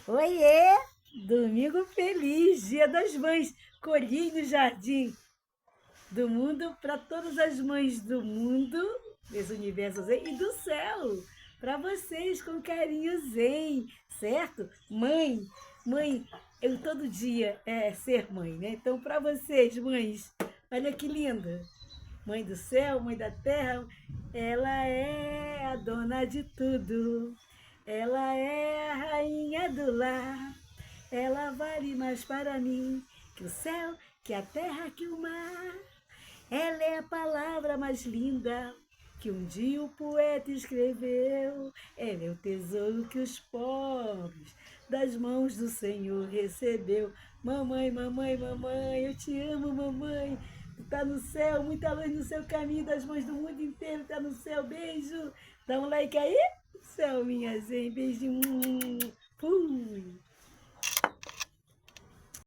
Oiê! Domingo feliz, Dia das Mães. Colhi no jardim do mundo para todas as mães do mundo, desse universo zen e do céu. Para vocês com carinho zen, certo? Mãe, eu todo dia é ser mãe, né? Então, para vocês, mães, olha que linda. Mãe do céu, mãe da terra, ela é a dona de tudo. Ela é a rainha do lar. Ela vale mais para mim que o céu, que a terra, que o mar. Ela é a palavra mais linda que um dia o poeta escreveu. Ela é o tesouro que os pobres das mãos do Senhor recebeu. Mamãe, mamãe, mamãe, eu te amo, mamãe. Tu tá no céu, muita luz no seu caminho, das mães do mundo inteiro tá no céu. Beijo. Dá um like aí. Céu, minha zen. Beijinho.